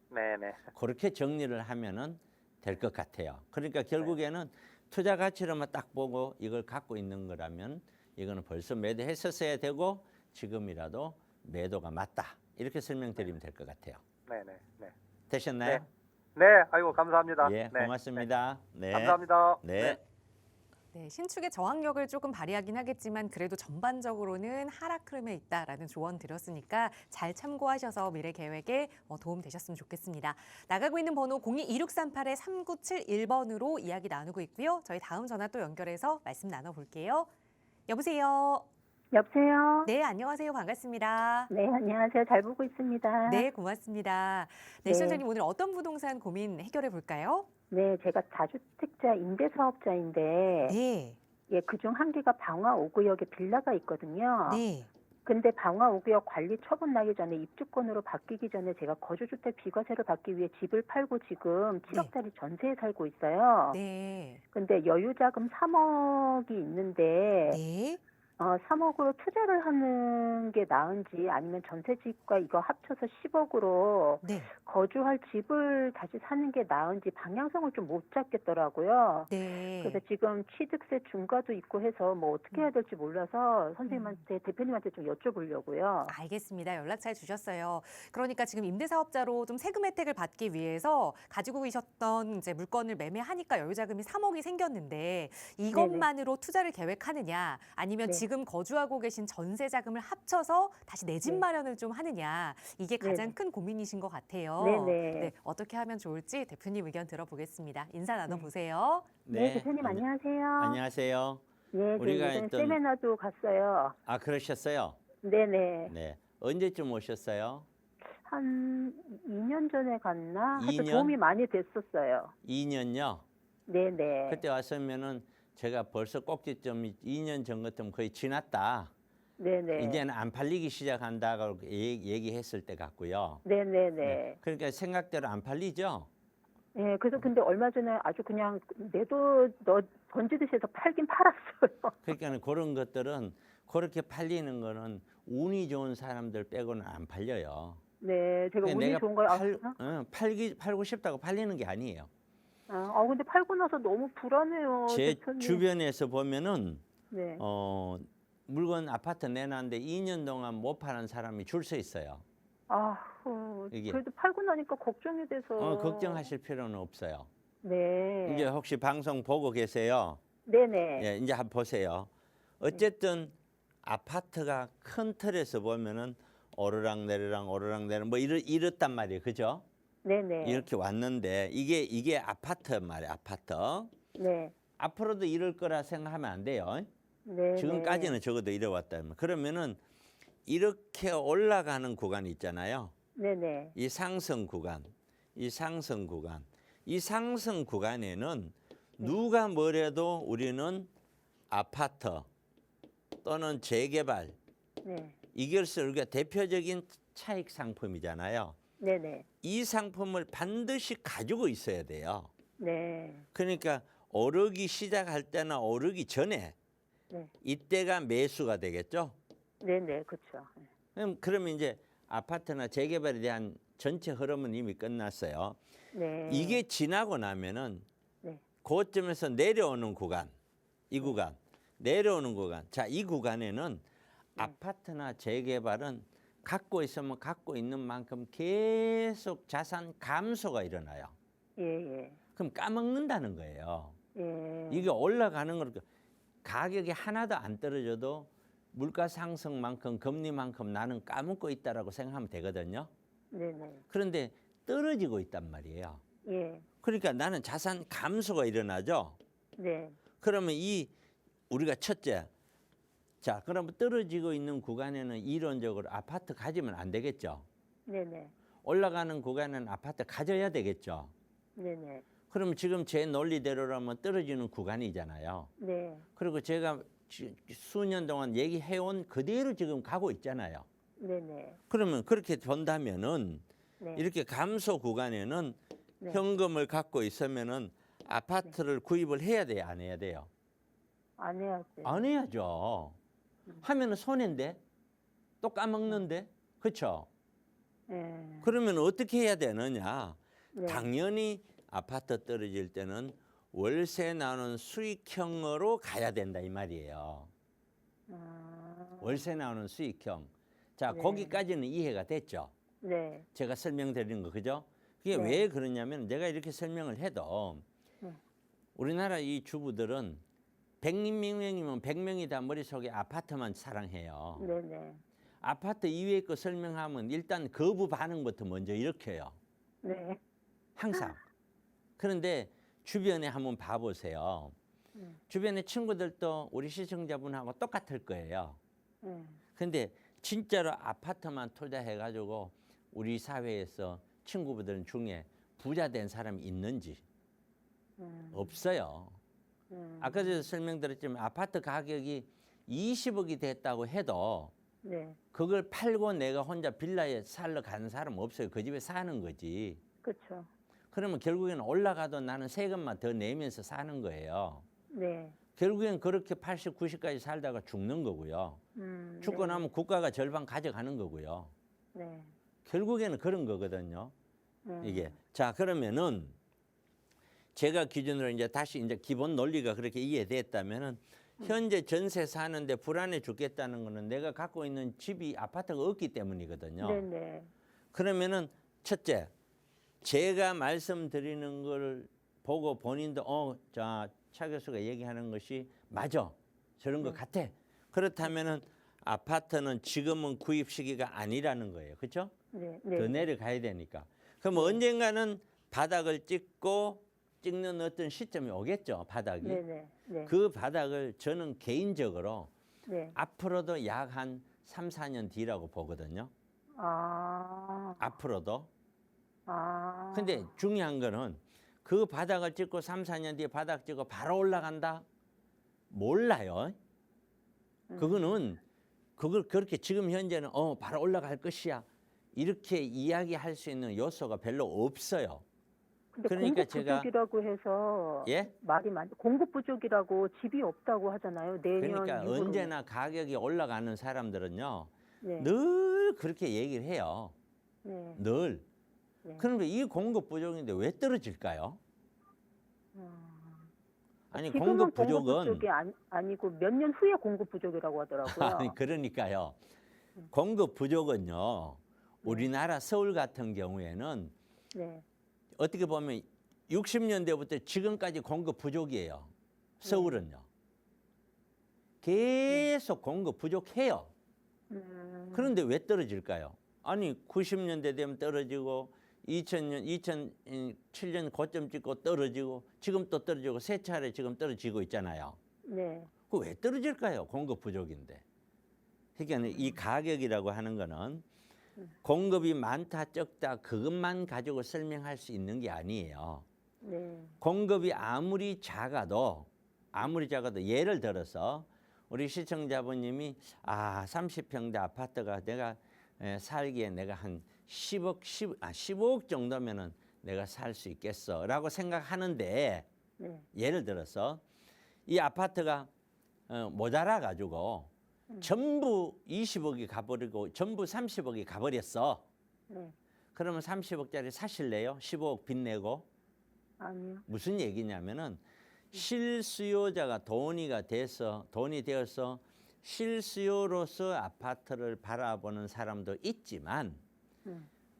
네네. 그렇게 정리를 하면은 될 것 같아요. 그러니까 결국에는 투자 가치로만 딱 보고 이걸 갖고 있는 거라면 이거는 벌써 매도했었어야 되고 지금이라도 매도가 맞다. 이렇게 설명드리면 될 것 같아요. 네네. 네. 되셨나요? 네. 아이고 감사합니다. 예, 네. 고맙습니다. 네. 네. 감사합니다. 네. 네, 신축의 저항력을 조금 발휘하긴 하겠지만 그래도 전반적으로는 하락 흐름에 있다라는 조언 드렸으니까 잘 참고하셔서 미래 계획에 도움 되셨으면 좋겠습니다. 나가고 있는 번호 02-2638-3971번으로 이야기 나누고 있고요. 저희 다음 전화 또 연결해서 말씀 나눠볼게요. 여보세요. 여보세요? 네, 안녕하세요. 반갑습니다. 네, 안녕하세요. 잘 보고 있습니다. 네, 고맙습니다. 네, 네. 시청자님 오늘 어떤 부동산 고민 해결해 볼까요? 네, 제가 다주택자 임대사업자인데, 네, 예, 그중 한 개가 방화 5구역에 빌라가 있거든요. 네, 근데 방화 5구역 관리 처분 나기 전에 입주권으로 바뀌기 전에 제가 거주주택 비과세를 받기 위해 집을 팔고 지금 7억짜리 전세에 살고 있어요. 네, 근데 여유자금 3억이 있는데, 네. 3억으로 투자를 하는 게 나은지 아니면 전세집과 이거 합쳐서 10억으로 네, 거주할 집을 다시 사는 게 나은지 방향성을 좀 못 잡겠더라고요. 네. 그래서 지금 취득세 중과도 있고 해서 뭐 어떻게 해야 될지 몰라서 선생님한테, 대표님한테 좀 여쭤보려고요. 알겠습니다. 연락 잘 주셨어요. 그러니까 지금 임대사업자로 좀 세금 혜택을 받기 위해서 가지고 계셨던 이제 물건을 매매하니까 여유자금이 3억이 생겼는데 이것만으로 투자를 계획하느냐 아니면 네. 지금 거주하고 계신 전세 자금을 합쳐서 다시 내 집 네. 마련을 좀 하느냐 이게 가장 네네. 큰 고민이신 것 같아요. 네네. 네, 어떻게 하면 좋을지 대표님 의견 들어보겠습니다. 인사 나눠보세요. 네, 대표님 안녕하세요. 안녕하세요. 네, 우리가 예전에 했던- 세미나도 갔어요. 아, 그러셨어요? 네네. 네. 언제쯤 오셨어요? 한 2년 전에 갔나? 하여튼 2년? 도움이 많이 됐었어요. 2년요? 네네. 그때 왔으면은 제가 벌써 꼭지점이 2년 전 같으면 거의 지났다. 네네. 이제는 안 팔리기 시작한다고 얘기했을 때 같고요. 네네네. 그러니까 생각대로 안 팔리죠? 네, 그래서 근데 얼마 전에 아주 그냥 내도 던지듯이 해서 팔긴 팔았어요. 그러니까 그런 것들은 그렇게 팔리는 거는 운이 좋은 사람들 빼고는 안 팔려요. 네, 제가 그러니까 운이 내가 좋은 거예요. 팔고 싶다고 팔리는 게 아니에요. 근데 팔고 나서 너무 불안해요, 제 대표님. 주변에서 보면은 네. 물건 아파트 내놨는데 2년 동안 못 파는 사람이 줄 서 있어요. 이게. 그래도 팔고 나니까 걱정이 돼서. 걱정하실 필요는 없어요. 네. 이제 혹시 방송 보고 계세요? 네네. 예, 이제 한번 보세요. 어쨌든 아파트가 큰 틀에서 보면은 오르락내리락 뭐 이렇단 말이에요. 그죠? 네네. 이렇게 왔는데 이게 아파트 말이에요. 아파트. 네. 앞으로도 이럴 거라 생각하면 안 돼요. 네. 지금까지는 적어도 이래 왔다면 그러면은 이렇게 올라가는 구간이 있잖아요. 네네. 이 상승 구간에는 누가 뭐래도 우리는 아파트 또는 재개발 네. 이것을 우리가 대표적인 차익 상품이잖아요. 네네. 이 상품을 반드시 가지고 있어야 돼요. 네. 그러니까 오르기 시작할 때나 오르기 전에 네. 이때가 매수가 되겠죠. 네네. 그렇죠. 그러면 이제 아파트나 재개발에 대한 전체 흐름은 이미 끝났어요. 네. 이게 지나고 나면은 네. 고점에서 내려오는 구간, 이 구간, 내려오는 구간. 자, 이 구간에는 아파트나 재개발은 갖고 있으면 갖고 있는 만큼 계속 자산 감소가 일어나요. 예, 예. 그럼 까먹는다는 거예요. 예. 이게 올라가는 거 가격이 하나도 안 떨어져도 물가 상승만큼 금리만큼 나는 까먹고 있다라고 생각하면 되거든요. 네네. 그런데 떨어지고 있단 말이에요. 예. 그러니까 나는 자산 감소가 일어나죠. 네. 그러면 우리가 첫째, 자, 그러면 떨어지고 있는 구간에는 이론적으로 아파트 가지면 안 되겠죠. 네네. 올라가는 구간에는 아파트 가져야 되겠죠. 네네. 그러면 지금 제 논리대로라면 떨어지는 구간이잖아요. 네. 그리고 제가 수년 동안 얘기해온 그대로 지금 가고 있잖아요. 네네. 그러면 그렇게 본다면은 네. 이렇게 감소 구간에는 네. 현금을 갖고 있으면은 아파트를 구입을 해야 돼요, 안 해야 돼요? 안 해야지. 안 해야죠. 하면은 손해인데 또 까먹는데, 그렇죠? 예. 그러면 어떻게 해야 되느냐? 네. 당연히 아파트 떨어질 때는 월세 나오는 수익형으로 가야 된다 이 말이에요. 월세 나오는 수익형. 자, 네. 거기까지는 이해가 됐죠. 네. 제가 설명드리는 거 그죠? 그게 네. 왜 그러냐면 내가 이렇게 설명을 해도 네. 우리나라 이 주부들은 100명이면 100명이 다 머릿속에 아파트만 사랑해요. 네네. 아파트 이외의 거 설명하면 일단 거부 반응부터 먼저 일으켜요. 네. 항상. 그런데 주변에 한번 봐보세요. 주변의 친구들도 우리 시청자분하고 똑같을 거예요. 근데 진짜로 아파트만 투자해가지고 우리 사회에서 친구들 중에 부자 된 사람이 있는지 없어요. 아까 전에 설명드렸지만 아파트 가격이 20억이 됐다고 해도 네. 그걸 팔고 내가 혼자 빌라에 살러 가는 사람 없어요. 그 집에 사는 거지. 그렇죠. 그러면 결국에는 올라가도 나는 세금만 더 내면서 사는 거예요. 네. 결국엔 그렇게 80, 90까지 살다가 죽는 거고요. 죽고 나면 국가가 절반 가져가는 거고요. 네. 결국에는 그런 거거든요. 이게. 자, 그러면은 제가 기준으로 이제 다시 이제 기본 논리가 그렇게 이해됐다면은 현재 전세 사는데 불안해 죽겠다는 거는 내가 갖고 있는 집이 아파트가 없기 때문이거든요. 네네. 그러면은 첫째, 제가 말씀드리는 걸 보고 본인도 자, 차 교수가 얘기하는 것이 맞아. 저런 것 같아. 그렇다면은 아파트는 지금은 구입 시기가 아니라는 거예요. 그렇죠? 네. 더 네. 내려가야 되니까. 그럼 언젠가는 바닥을 찍는 어떤 시점이 오겠죠. 바닥이. 네네. 네. 그 바닥을 저는 개인적으로 네. 앞으로도 약 한 3, 4년 뒤라고 보거든요. 아. 앞으로도. 아. 근데 중요한 거는 그 바닥을 찍고 3, 4년 뒤에 바닥 찍고 바로 올라간다? 몰라요. 그걸 그렇게 지금 현재는 바로 올라갈 것이야. 이렇게 이야기할 수 있는 요소가 별로 없어요. 근데 그러니까 공급 부족이라고 해서 예? 말이 공급 부족이라고 집이 없다고 하잖아요. 내년 그러니까 6월에. 언제나 가격이 올라가는 사람들은요. 네. 늘 그렇게 얘기를 해요. 네. 늘. 네. 그런데 이 공급 부족인데 왜 떨어질까요? 아니 지금은 공급 부족은 부족이 아니고 몇 년 후에 공급 부족이라고 하더라고요. 아니 그러니까요. 공급 부족은요. 우리나라 서울 같은 경우에는 네. 어떻게 보면 60년대부터 지금까지 공급 부족이에요. 서울은요. 계속 공급 부족해요. 그런데 왜 떨어질까요? 아니 90년대 되면 떨어지고 2007년 고점 찍고 떨어지고 지금 또 떨어지고 세 차례 지금 떨어지고 있잖아요. 네. 그 왜 떨어질까요? 공급 부족인데. 그러니까 이 가격이라고 하는 거는 공급이 많다 적다 그것만 가지고 설명할 수 있는 게 아니에요. 네. 공급이 아무리 작아도 예를 들어서 우리 시청자분님이 30평대 아파트가 내가 살기에 내가 한 15억 정도면은 내가 살 수 있겠어라고 생각하는데 네. 예를 들어서 이 아파트가 모자라 가지고 전부 20억이 가버리고 전부 30억이 가버렸어. 네. 그러면 30억짜리 사실래요? 15억 빚내고? 아니요. 무슨 얘기냐면은 실수요자가 돈이 되어서 실수요로서 아파트를 바라보는 사람도 있지만 네.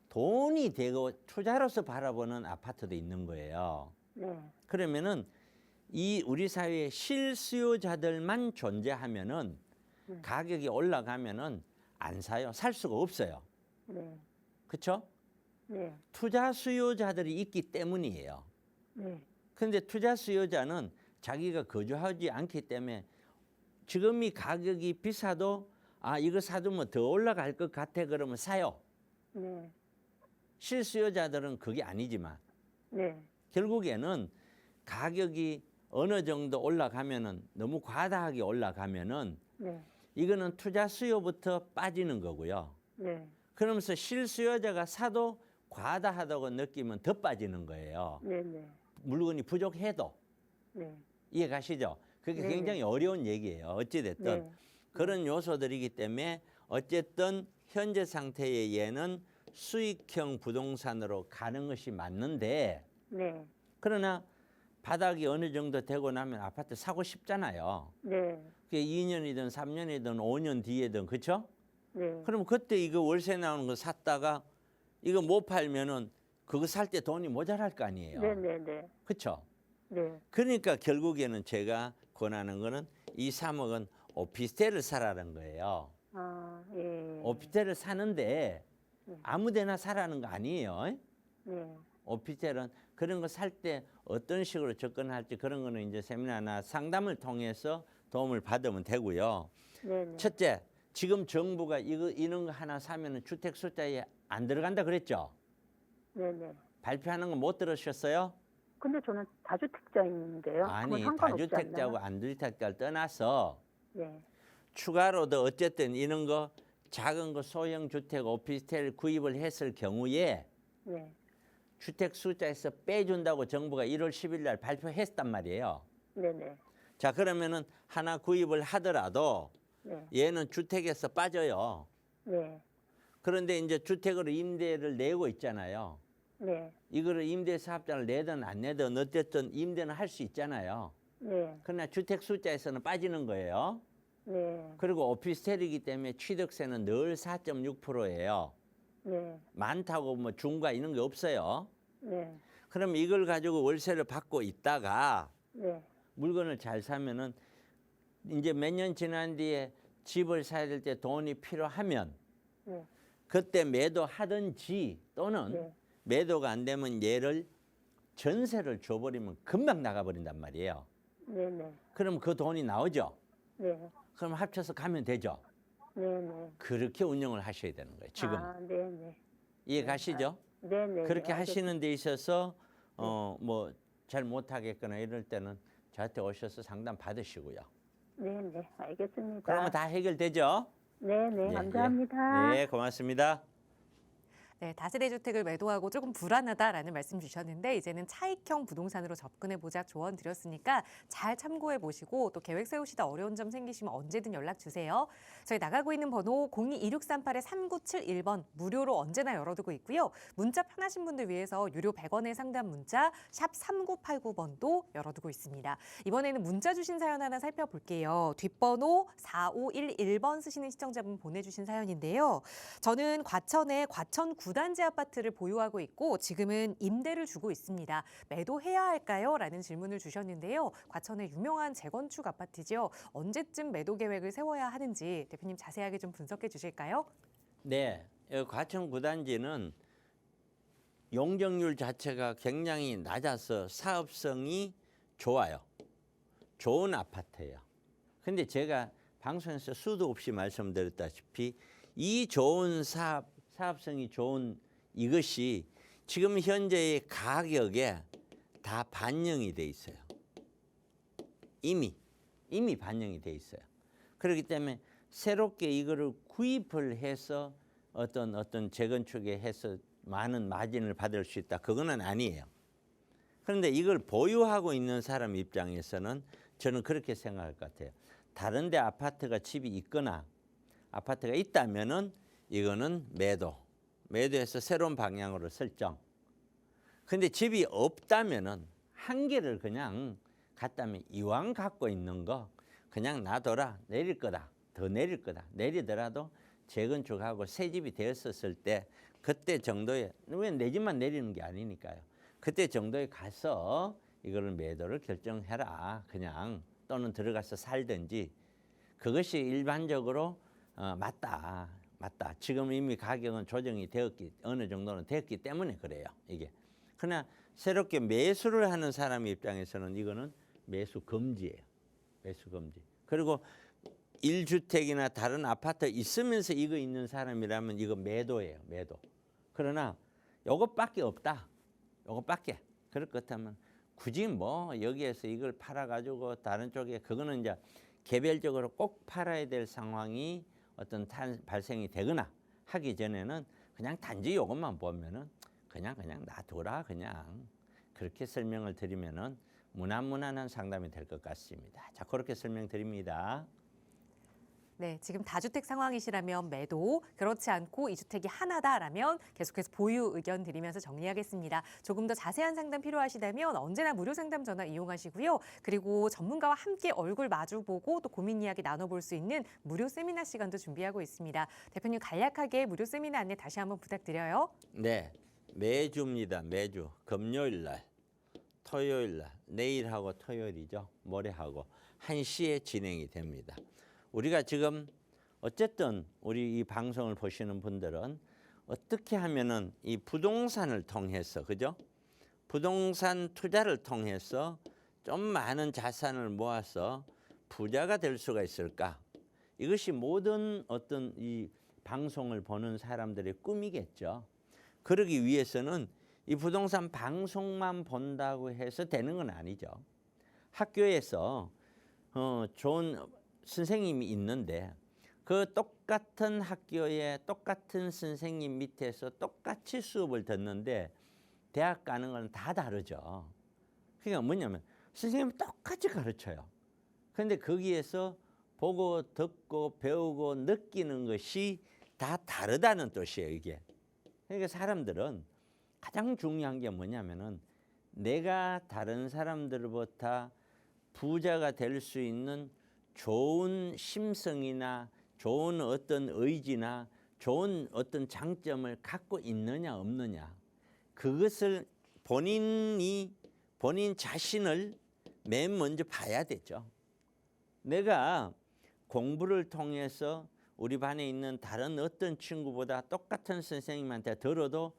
돈이 되고 투자로서 바라보는 아파트도 있는 거예요. 네. 그러면은 이 우리 사회에 실수요자들만 존재하면은 가격이 올라가면은 안 사요. 살 수가 없어요. 네. 그렇죠? 네. 투자 수요자들이 있기 때문이에요. 네. 그런데 투자 수요자는 자기가 거주하지 않기 때문에 지금 이 가격이 비싸도 이거 사두면 더 올라갈 것 같아 그러면 사요. 네. 실수요자들은 그게 아니지만 네. 결국에는 가격이 어느 정도 올라가면은 너무 과다하게 올라가면은 네. 이거는 투자 수요부터 빠지는 거고요. 네. 그러면서 실수요자가 사도 과다하다고 느끼면 더 빠지는 거예요. 네. 네. 물건이 부족해도. 네. 이해 가시죠? 그게 네. 굉장히 어려운 얘기예요. 어찌됐든 네. 그런 요소들이기 때문에 어쨌든 현재 상태의 얘는 수익형 부동산으로 가는 것이 맞는데 네. 그러나 바닥이 어느 정도 되고 나면 아파트 사고 싶잖아요. 네. 그게 2년이든 3년이든 5년 뒤에든 그렇죠? 네. 그럼 그때 이거 월세 나오는 거 샀다가 이거 못 팔면은 그거 살 때 돈이 모자랄 거 아니에요. 네. 네. 네. 그렇죠? 네. 그러니까 결국에는 제가 권하는 거는 이 3억은 오피스텔을 사라는 거예요. 예. 오피스텔을 사는데 아무데나 사라는 거 아니에요. 네. 오피스텔은 그런 거 살 때 어떤 식으로 접근할지 그런 거는 이제 세미나나 상담을 통해서 도움을 받으면 되고요. 네. 네. 첫째, 지금 정부가 이런 거 하나 사면은 주택 숫자에 안 들어간다 그랬죠? 네. 네. 발표하는 거 못 들으셨어요? 근데 저는 다주택자인데요. 아니, 그건 상관없지 다주택자고 않나요? 안주택자를 떠나서 네. 추가로도 어쨌든 이런 거 작은 거 소형 주택 오피스텔 구입을 했을 경우에 네. 주택 숫자에서 빼준다고 정부가 1월 10일 날 발표했단 말이에요. 네. 네. 자, 그러면은 하나 구입을 하더라도 네. 얘는 주택에서 빠져요. 네. 그런데 이제 주택으로 임대를 내고 있잖아요. 네. 이거를 임대 사업자를 내든 안 내든 어쨌든 임대는 할 수 있잖아요. 네. 그러나 주택 숫자에서는 빠지는 거예요. 네. 그리고 오피스텔이기 때문에 취득세는 늘 4.6%예요. 네. 많다고 뭐 중과 이런 게 없어요. 네. 그럼 이걸 가지고 월세를 받고 있다가 네. 물건을 잘 사면은 이제 몇 년 지난 뒤에 집을 사야 될 때 돈이 필요하면 네. 그때 매도하든지 또는 네. 매도가 안 되면 얘를 전세를 줘버리면 금방 나가버린단 말이에요. 네. 네. 그럼 그 돈이 나오죠. 네. 그럼 합쳐서 가면 되죠. 네. 네. 그렇게 운영을 하셔야 되는 거예요. 지금 네. 네. 이해 가시죠? 네. 네. 그렇게 네. 하시는 데 있어서 뭐 잘 못하겠거나 이럴 때는 저한테 오셔서 상담 받으시고요. 네. 네. 알겠습니다. 그러면 다 해결되죠? 네. 네. 예, 감사합니다. 네, 고맙습니다. 네, 다세대 주택을 매도하고 조금 불안하다라는 말씀 주셨는데 이제는 차익형 부동산으로 접근해 보자 조언 드렸으니까 잘 참고해 보시고 또 계획 세우시다 어려운 점 생기시면 언제든 연락 주세요. 저희 나가고 있는 번호 02-2638-3971번 무료로 언제나 열어두고 있고요. 문자 편하신 분들 위해서 유료 100원의 상담 문자 샵 3989번도 열어두고 있습니다. 이번에는 문자 주신 사연 하나 살펴볼게요. 뒷번호 4511번 쓰시는 시청자분 보내주신 사연인데요. 저는 과천의 과천 9단지 아파트를 보유하고 있고 지금은 임대를 주고 있습니다. 매도해야 할까요? 라는 질문을 주셨는데요. 과천의 유명한 재건축 아파트죠. 언제쯤 매도 계획을 세워야 하는지 대표님 자세하게 좀 분석해 주실까요? 네, 여기 과천 9단지는 용적률 자체가 굉장히 낮아서 사업성이 좋아요. 좋은 아파트예요. 근데 제가 방송에서 수도 없이 말씀드렸다시피 이 좋은 사업성이 좋은 이것이 지금 현재의 가격에 다 반영이 돼 있어요. 이미 반영이 돼 있어요. 그렇기 때문에 새롭게 이거를 구입을 해서 어떤 재건축에 해서 많은 마진을 받을 수 있다. 그거는 아니에요. 그런데 이걸 보유하고 있는 사람 입장에서는 저는 그렇게 생각할 것 같아요. 다른 데 아파트가 집이 있거나 아파트가 있다면은 이거는 매도해서 새로운 방향으로 설정. 근데 집이 없다면은 한 개를 그냥 갖다면 이왕 갖고 있는 거 그냥 놔둬라. 내릴 거다. 더 내릴 거다. 내리더라도 재건축하고 새 집이 되었었을 때 그때 정도에, 왜 내 집만 내리는 게 아니니까요. 그때 정도에 가서 이거를 매도를 결정해라. 그냥 또는 들어가서 살든지. 그것이 일반적으로 맞다. 지금 이미 가격은 조정이 어느 정도는 되었기 때문에 그래요. 이게. 그러나 새롭게 매수를 하는 사람 입장에서는 이거는 매수 금지예요. 매수 금지. 그리고 1주택이나 다른 아파트 있으면서 이거 있는 사람이라면 이거 매도예요. 매도. 그러나 요것밖에 없다. 요것밖에. 그럴 것 같으면 굳이 뭐 여기에서 이걸 팔아가지고 다른 쪽에 그거는 이제 개별적으로 꼭 팔아야 될 상황이 어떤 발생이 되거나 하기 전에는 그냥 단지 요것만 보면은 그냥 놔둬라. 그냥 그렇게 설명을 드리면은 무난한 상담이 될 것 같습니다. 자, 그렇게 설명드립니다. 네, 지금 다주택 상황이시라면 매도, 그렇지 않고 이 주택이 하나다라면 계속해서 보유 의견 드리면서 정리하겠습니다. 조금 더 자세한 상담 필요하시다면 언제나 무료 상담 전화 이용하시고요. 그리고 전문가와 함께 얼굴 마주보고 또 고민 이야기 나눠볼 수 있는 무료 세미나 시간도 준비하고 있습니다. 대표님 간략하게 무료 세미나 안내 다시 한번 부탁드려요. 네, 매주입니다. 매주 금요일 날, 토요일 날, 내일하고 토요일이죠. 모레하고 1시에 진행이 됩니다. 우리가 지금 어쨌든 우리 이 방송을 보시는 분들은 어떻게 하면은 이 부동산을 통해서, 그죠? 부동산 투자를 통해서 좀 많은 자산을 모아서 부자가 될 수가 있을까? 이것이 모든 어떤 이 방송을 보는 사람들의 꿈이겠죠. 그러기 위해서는 이 부동산 방송만 본다고 해서 되는 건 아니죠. 학교에서 좋은 선생님이 있는데 그 똑같은 학교에 똑같은 선생님 밑에서 똑같이 수업을 듣는데 대학 가는 건 다 다르죠. 그러니까 뭐냐면 선생님이 똑같이 가르쳐요. 그런데 거기에서 보고 듣고 배우고 느끼는 것이 다 다르다는 뜻이에요, 이게. 그러니까 사람들은 가장 중요한 게 뭐냐면은 내가 다른 사람들보다 부자가 될 수 있는 좋은 심성이나 좋은 어떤 의지나 좋은 어떤 장점을 갖고 있느냐 없느냐, 그것을 본인 자신을 맨 먼저 봐야 되죠. 내가 공부를 통해서 우리 반에 있는 다른 어떤 친구보다 똑같은 선생님한테 들어도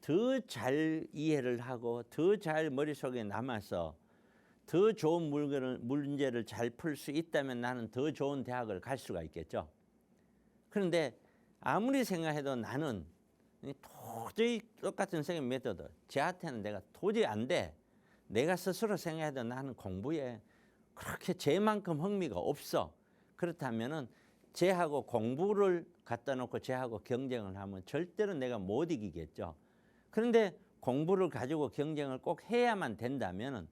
더 잘 이해를 하고 더 잘 머릿속에 남아서 더 좋은 문제를 잘 풀 수 있다면 나는 더 좋은 대학을 갈 수가 있겠죠. 그런데 아무리 생각해도 나는 도저히 똑같은 선생님 메서드 쟤한테는 내가 도저히 안 돼. 내가 스스로 생각해도 나는 공부에 그렇게 쟤만큼 흥미가 없어. 그렇다면은 쟤하고 공부를 갖다 놓고 쟤하고 경쟁을 하면 절대로 내가 못 이기겠죠. 그런데 공부를 가지고 경쟁을 꼭 해야만 된다면은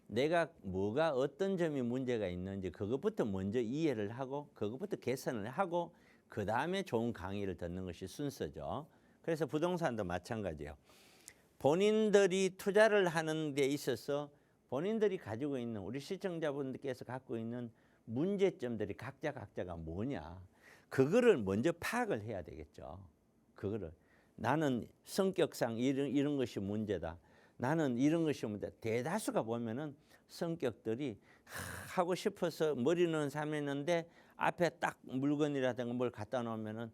내가 뭐가 어떤 점이 문제가 있는지 그것부터 먼저 이해를 하고 그것부터 개선을 하고 그 다음에 좋은 강의를 듣는 것이 순서죠. 그래서 부동산도 마찬가지예요. 본인들이 투자를 하는 데 있어서 본인들이 가지고 있는, 우리 시청자분들께서 갖고 있는 문제점들이 각자가 뭐냐, 그거를 먼저 파악을 해야 되겠죠. 그거를 나는 성격상 이런 것이 문제다. 나는 이런 것이 문제다. 대다수가 보면은 성격들이 하고 싶어서 머리는 삼했는데 앞에 딱 물건이라든가 뭘 갖다 놓으면은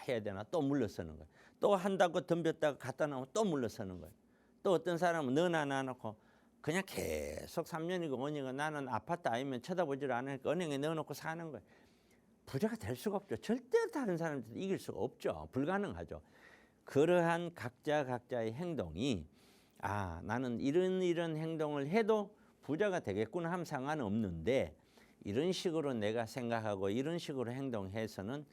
해야 되나 또 물러서는 거예요. 또 한다고 덤볐다가 갖다 놓으면 또 물러서는 거예요. 또 어떤 사람은 넣어놔 놔놓고 그냥 계속 3년이고 5년이고 나는 아파트 아니면 쳐다보질 않으니까 은행에 넣어놓고 사는 거예요. 부자가 될 수가 없죠. 절대 다른 사람들 이길 수가 없죠. 불가능하죠. 그러한 각자의 행동이 나는 이런 행동을 해도 부자가 되겠구나 하면 상관없는데 이런 식으로 내가 생각하고 이런 식으로 행동해서는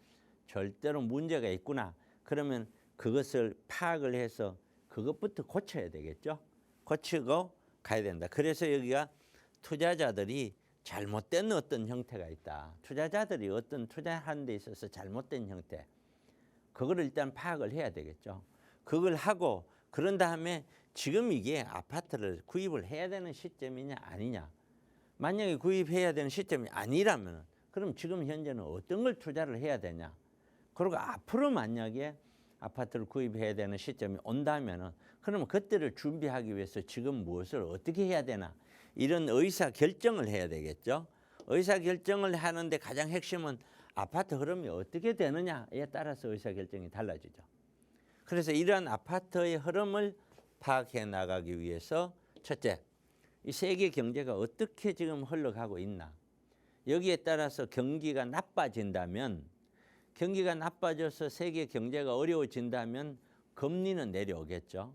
절대로 문제가 있구나. 그러면 그것을 파악을 해서 그것부터 고쳐야 되겠죠. 고치고 가야 된다. 그래서 여기가 투자자들이 잘못된 어떤 형태가 있다. 투자자들이 어떤 투자하는 데 있어서 잘못된 형태. 그거를 일단 파악을 해야 되겠죠. 그걸 하고 그런 다음에 지금 이게 아파트를 구입을 해야 되는 시점이냐 아니냐. 만약에 구입해야 되는 시점이 아니라면 그럼 지금 현재는 어떤 걸 투자를 해야 되냐. 그리고 앞으로 만약에 아파트를 구입해야 되는 시점이 온다면은 그러면 그때를 준비하기 위해서 지금 무엇을 어떻게 해야 되나. 이런 의사 결정을 해야 되겠죠. 의사 결정을 하는데 가장 핵심은 아파트 흐름이 어떻게 되느냐에 따라서 의사 결정이 달라지죠. 그래서 이러한 아파트의 흐름을 파악해 나가기 위해서 첫째, 이 세계 경제가 어떻게 지금 흘러가고 있나. 여기에 따라서 경기가 나빠진다면, 경기가 나빠져서 세계 경제가 어려워진다면 금리는 내려오겠죠.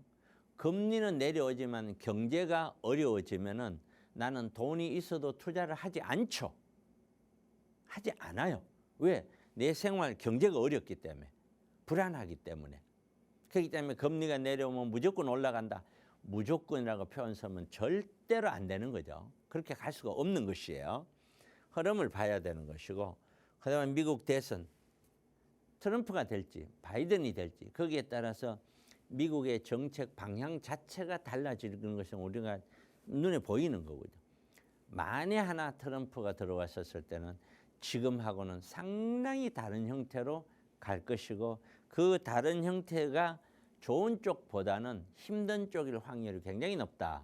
금리는 내려오지만 경제가 어려워지면은 나는 돈이 있어도 투자를 하지 않죠. 하지 않아요. 왜? 내 생활 경제가 어렵기 때문에, 불안하기 때문에. 그렇기 때문에 금리가 내려오면 무조건 올라간다. 무조건이라고 표현 쓰면 절대로 안 되는 거죠. 그렇게 갈 수가 없는 것이에요. 흐름을 봐야 되는 것이고, 그다음에 미국 대선, 트럼프가 될지 바이든이 될지 거기에 따라서 미국의 정책 방향 자체가 달라지는 것은 우리가 눈에 보이는 거거든요. 만에 하나 트럼프가 들어왔었을 때는 지금하고는 상당히 다른 형태로 갈 것이고, 그 다른 형태가 좋은 쪽보다는 힘든 쪽일 확률이 굉장히 높다.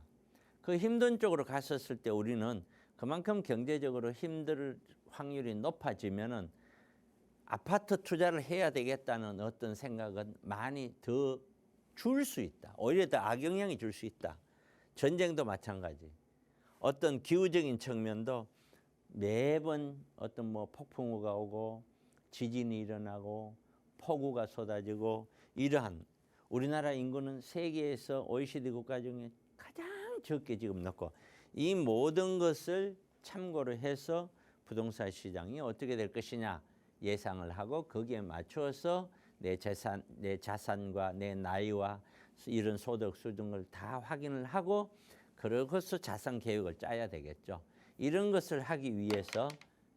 그 힘든 쪽으로 갔었을 때 우리는 그만큼 경제적으로 힘들 확률이 높아지면은 아파트 투자를 해야 되겠다는 어떤 생각은 많이 더 줄 수 있다. 오히려 더 악영향이 줄 수 있다. 전쟁도 마찬가지. 어떤 기후적인 측면도 매번 어떤 뭐 폭풍우가 오고 지진이 일어나고 폭우가 쏟아지고, 이러한 우리나라 인구는 세계에서 OECD 국가 중에 가장 적게 지금 넣고, 이 모든 것을 참고로 해서 부동산 시장이 어떻게 될 것이냐 예상을 하고 거기에 맞춰서 내 자산과 내 나이와 이런 소득 수준을 다 확인을 하고 그러고서 자산 계획을 짜야 되겠죠. 이런 것을 하기 위해서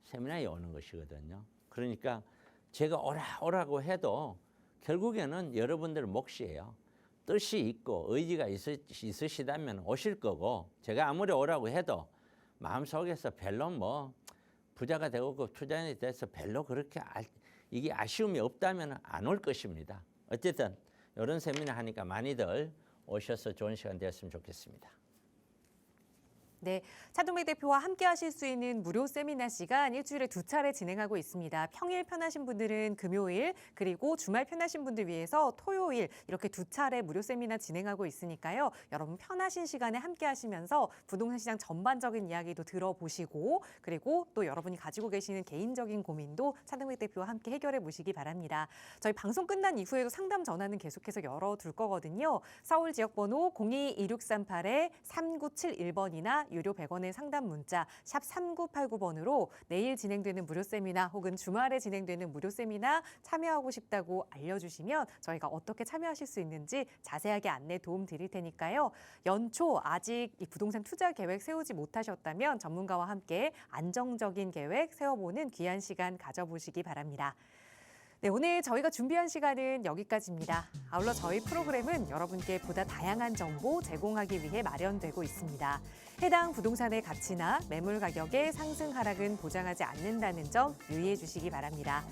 세미나에 오는 것이거든요. 그러니까 제가 오라고 해도 결국에는 여러분들 몫이에요. 뜻이 있고 의지가 있으시다면 오실 거고, 제가 아무리 오라고 해도 마음속에서 별로 뭐 부자가 되고 그 투자에 대해서 별로 그렇게 이게 아쉬움이 없다면 안 올 것입니다. 어쨌든 이런 세미나 하니까 많이들 오셔서 좋은 시간 되었으면 좋겠습니다. 네, 차동백 대표와 함께 하실 수 있는 무료 세미나 시간 일주일에 2차례 진행하고 있습니다. 평일 편하신 분들은 금요일, 그리고 주말 편하신 분들 위해서 토요일 이렇게 2차례 무료 세미나 진행하고 있으니까요. 여러분 편하신 시간에 함께 하시면서 부동산 시장 전반적인 이야기도 들어보시고, 그리고 또 여러분이 가지고 계시는 개인적인 고민도 차동백 대표와 함께 해결해 보시기 바랍니다. 저희 방송 끝난 이후에도 상담 전화는 계속해서 열어둘 거거든요. 서울 지역번호 02-2638-3971번이나 유료 100원의 상담 문자 샵 3989번으로 내일 진행되는 무료 세미나 혹은 주말에 진행되는 무료 세미나 참여하고 싶다고 알려주시면 저희가 어떻게 참여하실 수 있는지 자세하게 안내 도움 드릴 테니까요. 연초 아직 이 부동산 투자 계획 세우지 못하셨다면 전문가와 함께 안정적인 계획 세워보는 귀한 시간 가져보시기 바랍니다. 네, 오늘 저희가 준비한 시간은 여기까지입니다. 아울러 저희 프로그램은 여러분께 보다 다양한 정보 제공하기 위해 마련되고 있습니다. 해당 부동산의 가치나 매물 가격의 상승 하락은 보장하지 않는다는 점 유의해 주시기 바랍니다.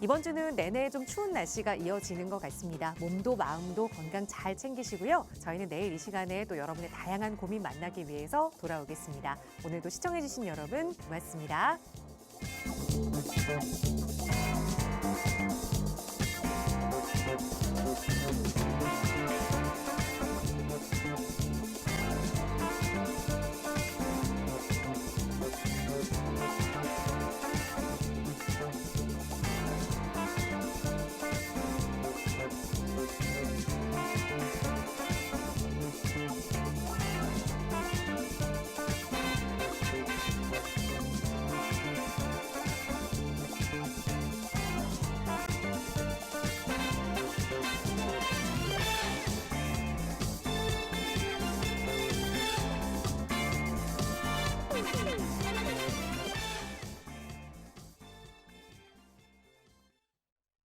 이번 주는 내내 좀 추운 날씨가 이어지는 것 같습니다. 몸도 마음도 건강 잘 챙기시고요. 저희는 내일 이 시간에 또 여러분의 다양한 고민 만나기 위해서 돌아오겠습니다. 오늘도 시청해 주신 여러분 고맙습니다.